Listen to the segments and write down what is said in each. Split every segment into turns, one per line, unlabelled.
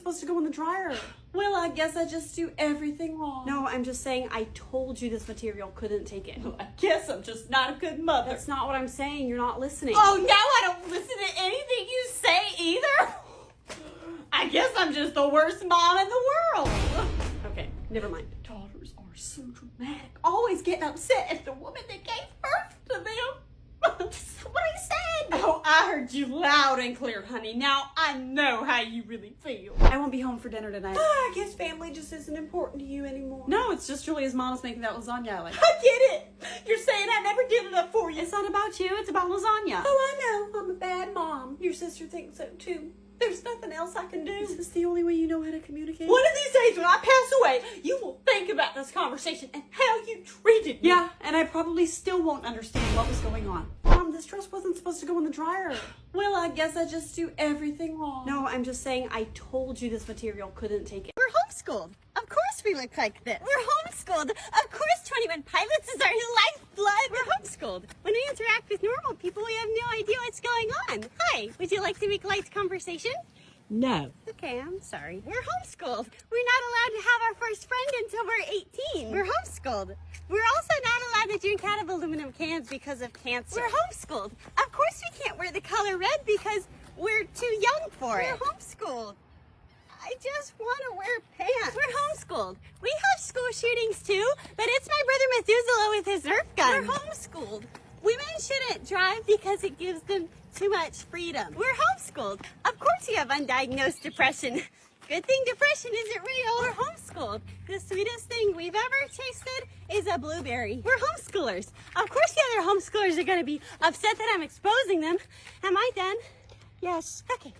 supposed to go in the dryer.
Well, I guess I just do everything wrong.
No, I'm just saying I told you this material couldn't take it.
Well, I guess I'm just not a good mother.
That's not what I'm saying. You're not listening.
Oh, now I don't listen to anything you say either? I guess I'm just the worst mom in the world.
Okay, never mind.
Daughters are so dramatic. Always getting upset at the woman that gave birth to them. That's what I said. Oh, I heard you loud and clear, honey. Now I know how you really feel.
I won't be home for dinner tonight.
I guess family just isn't important to you anymore.
No, it's just Julia's mom's making that lasagna I like.
I get it. You're saying I never did enough for you.
It's not about you, it's about lasagna.
Oh, I know. I'm a bad mom. Your sister thinks so too. There's nothing else I can do.
Is this the only way you know how to communicate?
One of these days when I pass away, you will think about this conversation and how you treated me.
Yeah, and I probably still won't understand what was going on. Mom, this dress wasn't supposed to go in the dryer.
Well, I guess I just do everything wrong.
No, I'm just saying I told you this material couldn't take it.
We're homeschooled. Of course we look like this. We're homeschooled. Of course 21 Pilots is our lifeblood. We're homeschooled. When we interact with normal people, we have no idea what's going on. Hi, would you like to make light conversation?
No.
Okay, I'm sorry. We're homeschooled. We're not allowed to have our first friend until we're 18. We're homeschooled. We're also not allowed to drink out of aluminum cans because of cancer. We're homeschooled. Of course we can't wear the color red because we're too young for it. We're homeschooled. I just want to wear pants. We're homeschooled. We have school shootings too, but it's my brother Methuselah with his Nerf gun. We're homeschooled. Women shouldn't drive because it gives them too much freedom. We're homeschooled. Of course you have undiagnosed depression. Good thing depression isn't real. We're homeschooled. The sweetest thing we've ever tasted is a blueberry. We're homeschoolers. Of course the other homeschoolers are going to be upset that I'm exposing them. Am I done? Yes. Okay.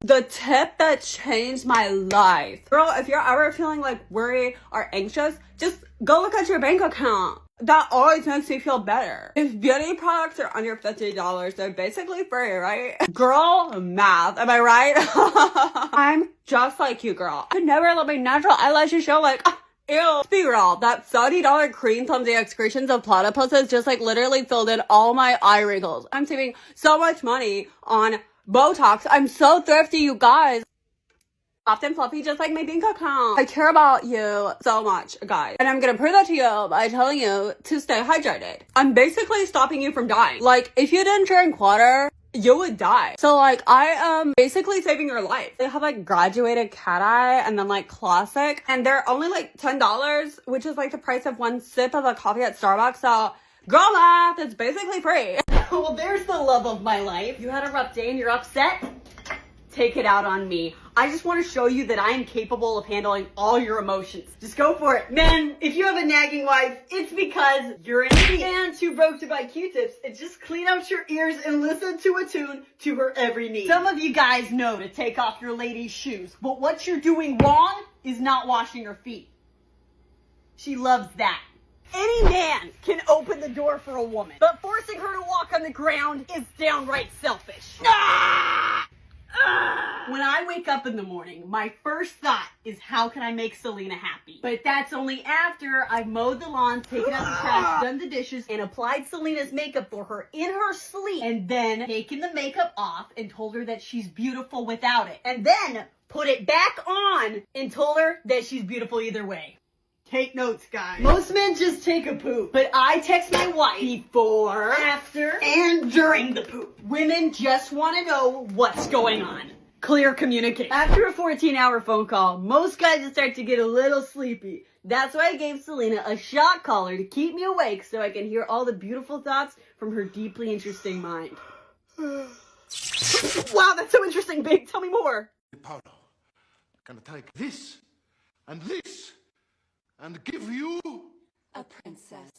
The tip that changed my life. Girl, if you're ever feeling like worried or anxious, just go look at your bank account. That always makes me feel better. If beauty products are under $50, they're basically free, right? Girl, math. Am I right? I'm just like you, girl. I could never let my natural eyelashes show like... Ew. Be real, that $70 cream from the excretions of platypuses just like literally filled in all my eye wrinkles. I'm saving so much money on Botox. I'm so thrifty, you guys. Soft and fluffy, just like my bank account. I care about you so much, guys. And I'm gonna prove that to you by telling you to stay hydrated. I'm basically stopping you from dying. Like, if you didn't drink water, you would die. So like, I am basically saving your life. They have like graduated cat eye and then like classic. And they're only like $10, which is like the price of one sip of a coffee at Starbucks. So, girl math, it's basically free.
Well, there's the love of my life.
You had a rough day and you're upset? Take it out on me. I just want to show you that I am capable of handling all your emotions. Just go for it.
Men, if you have a nagging wife, it's because you're an idiot and too broke to buy Q-tips. And just clean out your ears and listen to a tune to her every need. Some of you guys know to take off your lady's shoes, but what you're doing wrong is not washing her feet. She loves that. Any man can open the door for a woman, but forcing her to walk on the ground is downright selfish. When I wake up in the morning, my first thought is how can I make Selena happy? But that's only after I've mowed the lawn, taken out the trash, done the dishes, and applied Selena's makeup for her in her sleep, and then taken the makeup off and told her that she's beautiful without it, and then put it back on and told her that she's beautiful either way. Take notes, guys. Most men just take a poop, but I text my wife before, after, and during the poop. Women just want to know what's going on. Clear communication. After a 14-hour phone call, most guys start to get a little sleepy. That's why I gave Selena a shot collar to keep me awake so I can hear all the beautiful thoughts from her deeply interesting mind. Wow, that's so interesting, Big. Tell me more.
Paolo, gonna take this and this and give you
a princess.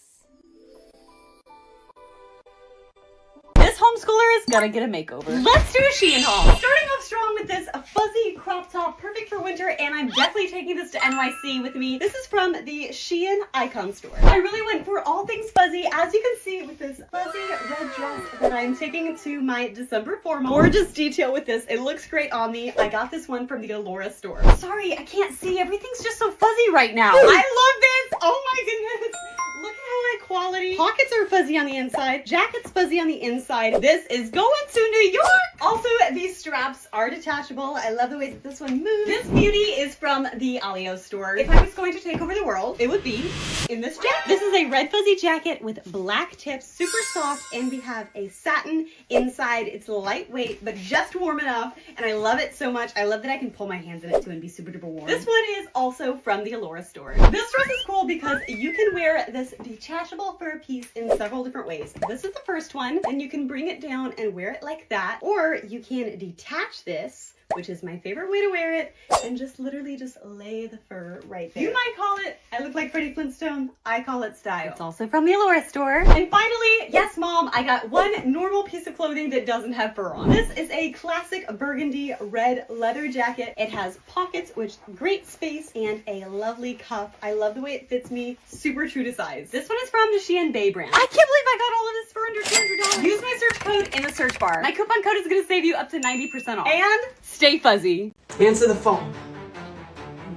This homeschooler is gonna get a makeover. Let's do a Shein haul. Starting off strong with this fuzzy crop top, perfect for winter, and I'm definitely taking this to NYC with me. This is from the Shein Icon store. I really went for all things fuzzy, as you can see with this fuzzy red dress that I'm taking to my December formal. Gorgeous detail with this. It looks great on me. I got this one from the Allura store. Sorry, I can't see. Everything's just so fuzzy right now. I love this. Oh my goodness. Look how I
quality. Pockets are fuzzy on the inside. Jacket's fuzzy on the inside. This is going to New York. Also, these straps are detachable. I love the way that this one moves. This beauty is from the Alio store. If I was going to take over the world, it would be in this jacket. This is a red fuzzy jacket with black tips, super soft, and we have a satin inside. It's lightweight, but just warm enough, and I love it so much. I love that I can pull my hands in it too and be super duper warm. This one is also from the Allura store. This dress is cool because you can wear this detachable fur piece in several different ways. This is the first one, and you can bring it down and wear it like that, or you can detach this, which is my favorite way to wear it, and just literally just lay the fur right there. You might call it, I look like Freddie Flintstone, I call it style. It's also from the Allura store. And finally, yes mom, I got one normal piece of clothing that doesn't have fur on. This is a classic burgundy red leather jacket. It has pockets, which great space, and a lovely cuff. I love the way it fits me, super true to size. This one is from the Shein Bay brand. I can't believe I got all of this for under $200. Use my search code in the search bar. My coupon code is gonna save you up to 90% off. And stay fuzzy.
Answer the phone.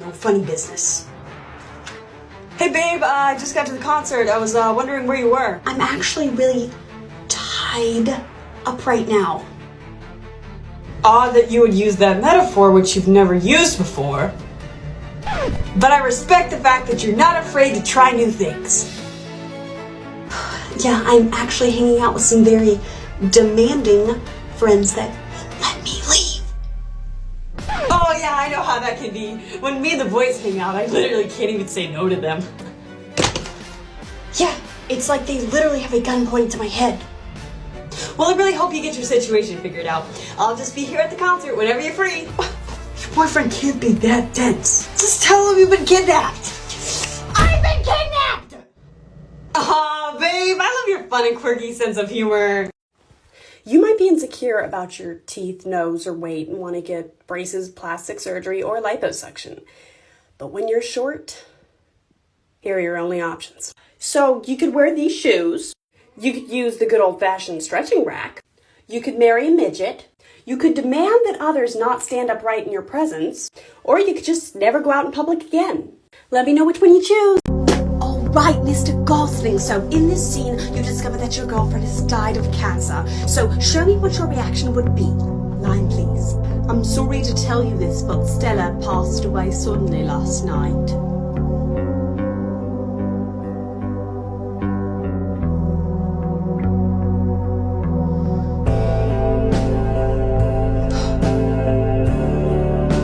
No funny business. Hey babe, I just got to the concert. I was wondering where you were.
I'm actually really tied up right now.
Odd that you would use that metaphor, which you've never used before. But I respect the fact that you're not afraid to try new things.
Yeah, I'm actually hanging out with some very demanding friends that let me leave.
Oh yeah, I know how that can be. When me and the boys hang out, I literally can't even say no to them.
Yeah, it's like they literally have a gun pointed to my head.
Well, I really hope you get your situation figured out. I'll just be here at the concert whenever you're free. Your boyfriend can't be that dense. Just tell him you've been kidnapped.
I've been kidnapped!
Aw, babe, I love your fun and quirky sense of humor.
You might be insecure about your teeth, nose, or weight and want to get braces, plastic surgery, or liposuction. But when you're short, here are your only options. So you could wear these shoes. You could use the good old-fashioned stretching rack. You could marry a midget. You could demand that others not stand upright in your presence. Or you could just never go out in public again. Let me know which one you choose.
Right, Mr. Gosling. So in this scene, you discover that your girlfriend has died of cancer. So show me what your reaction would be. Line, please. I'm sorry to tell you this, but Stella passed away suddenly last night.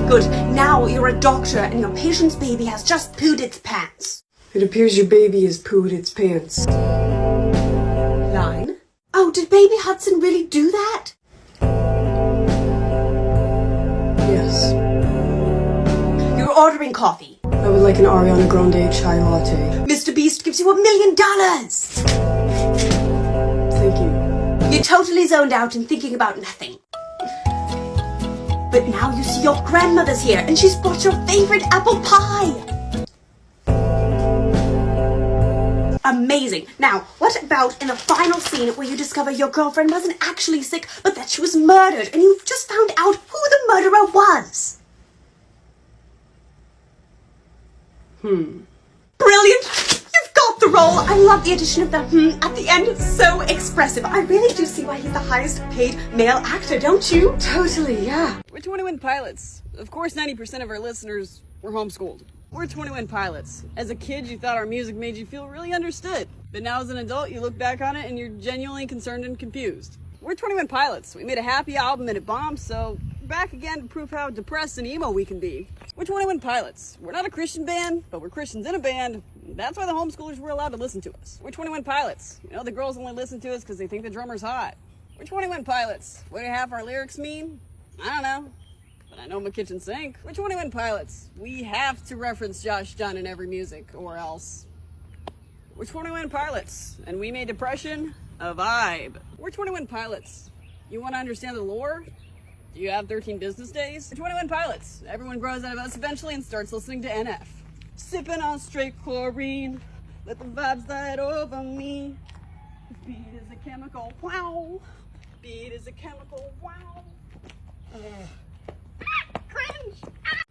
Good. Now you're a doctor and your patient's baby has just pooed its pants.
It appears your baby has pooed its pants.
Line. Oh, did baby Hudson really do that?
Yes.
You're ordering coffee.
I would like an Ariana Grande chai latte.
Mr. Beast gives you $1 million.
Thank you.
You're totally zoned out and thinking about nothing. But now you see your grandmother's here and she's brought your favorite apple pie. Amazing. Now, what about in the final scene where you discover your girlfriend wasn't actually sick, but that she was murdered, and you've just found out who the murderer was? Brilliant! You've got the role! I love the addition of the at the end. It's so expressive. I really do see why he's the highest paid male actor, don't you?
Totally, yeah.
We're 21 Pilots. Of course, 90% of our listeners were homeschooled. We're 21 Pilots. As a kid, you thought our music made you feel really understood. But now as an adult, you look back on it and you're genuinely concerned and confused. We're 21 Pilots. We made a happy album and it bombed, so we're back again to prove how depressed and emo we can be. We're 21 Pilots. We're not a Christian band, but we're Christians in a band. That's why the homeschoolers were allowed to listen to us. We're 21 Pilots. You know, the girls only listen to us because they think the drummer's hot. We're 21 Pilots. What do half our lyrics mean? I don't know. But I know my kitchen sink. We're 21 Pilots. We have to reference Josh Dun in every music, or else. We're 21 Pilots, and we made depression a vibe. We're 21 Pilots. You want to understand the lore? Do you have 13 business days? We're 21 Pilots. Everyone grows out of us eventually and starts listening to NF. Sipping on straight chlorine, let the vibes light over me. Beat is a chemical, wow. Beat is a chemical, wow. Cringe.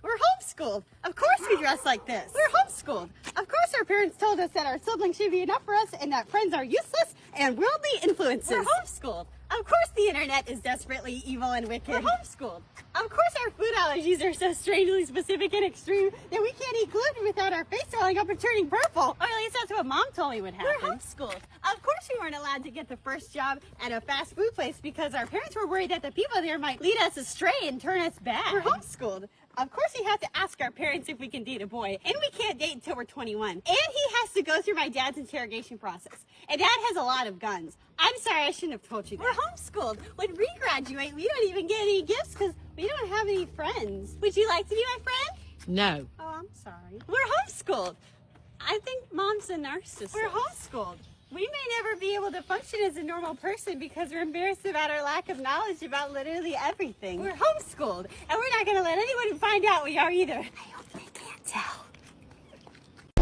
We're homeschooled.
homeschooled. Of course we dress like this. We're homeschooled. Of course our parents told us that our siblings should be enough for us and that friends are useless and worldly influences. We're homeschooled. Of course the internet is desperately evil and wicked. We're homeschooled. Of course our food allergies are so strangely specific and extreme that we can't eat gluten without our face swelling up and turning purple. Or at least that's what Mom told me would happen. We're homeschooled. Of course we weren't allowed to get the first job at a fast food place because our parents were worried that the people there might lead us astray and turn us bad. We're homeschooled. Of course we have to ask our parents if we can date a boy. And we can't date until we're 21. And he has to go through my dad's interrogation process. And Dad has a lot of guns. I'm sorry, I shouldn't have told you that. We're homeschooled. When we graduate, we don't even get any gifts because we don't have any friends. Would you like to be my friend?
No.
Oh, I'm sorry. We're homeschooled. I think Mom's a narcissist. We're homeschooled. We may never be able to function as a normal person because we're embarrassed about our lack of knowledge about literally everything. We're homeschooled, and we're not going to let anyone find out we are either. I hope they can't tell.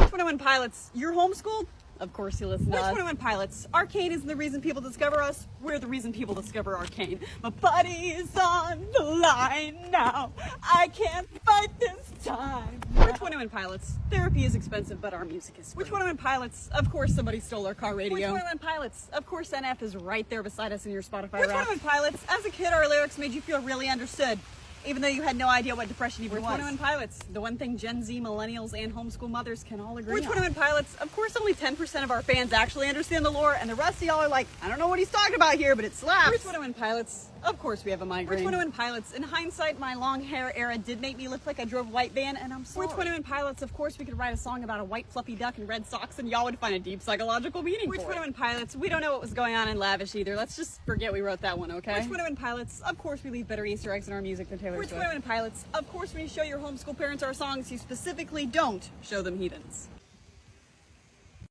21 Pilots, you're homeschooled? Of course you listen to us. 21 Pilots, Arcane isn't the reason people discover us, we're the reason people discover Arcane. My buddy is on the line now, I can't fight this time. We're 21 Pilots, therapy is expensive but our music is free. We're 21 Pilots, of course somebody stole our car radio. We're 21 Pilots, of course NF is right there beside us in your Spotify We're 21 Pilots, as a kid our lyrics made you feel really understood. Even though you had no idea what depression even was. We're 21 Pilots, the one thing Gen Z, millennials, and homeschool mothers can all agree on. We're 21 Pilots. Of course, only 10% of our fans actually understand the lore, and the rest of y'all are like, I don't know what he's talking about here, but it slaps. We're 21 Pilots. Of course we have a migraine. We're 21 Pilots. In hindsight, my long hair era did make me look like I drove a white van, and I'm sorry. We're 21 Pilots. Of course we could write a song about a white fluffy duck and red socks, and y'all would find a deep psychological meaning for it. We're 21 Pilots. We don't know what was going on in Lavish either. Let's just forget we wrote that one, okay? We're 21 Pilots. Of course we leave better Easter eggs in our music than Taylor Swift. We're 21 Pilots. Of course, when you show your homeschool parents our songs, you specifically don't show them heathens.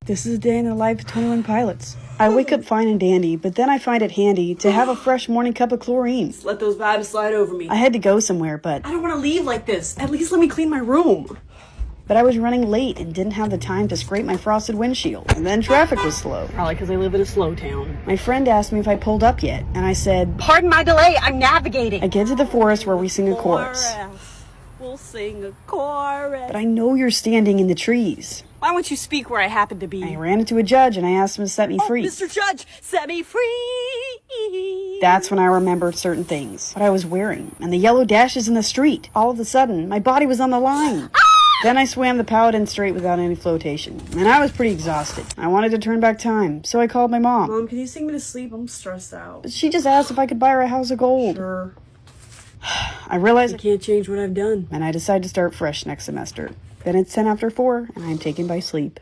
This is a day in the life of 21 Pilots. I wake up fine and dandy, but then I find it handy to have a fresh morning cup of chlorine.
Let those vibes slide over me.
I had to go somewhere, but
I don't want to leave like this. At least let me clean my room.
I was running late and didn't have the time to scrape my frosted windshield, and then traffic was slow.
Probably because I live in a slow town.
My friend asked me if I pulled up yet, and I said,
Pardon my delay, I'm navigating.
I get to the forest where we sing a chorus.
We'll sing a chorus.
But I know you're standing in the trees.
Why won't you speak where I happen to be?
I ran into a judge and I asked him to set me free.
Mr. Judge, set me free.
That's when I remembered certain things. What I was wearing, and the yellow dashes in the street. All of a sudden, my body was on the line. Then I swam the Paladin Strait without any flotation, and I was pretty exhausted. I wanted to turn back time, so I called my mom.
Mom, can you sing me to sleep? I'm stressed out.
She just asked if I could buy her a house of gold.
Sure.
I realized
I can't change what I've done.
and I decided to start fresh next semester. Then it's 10 after 4, and I'm taken by sleep.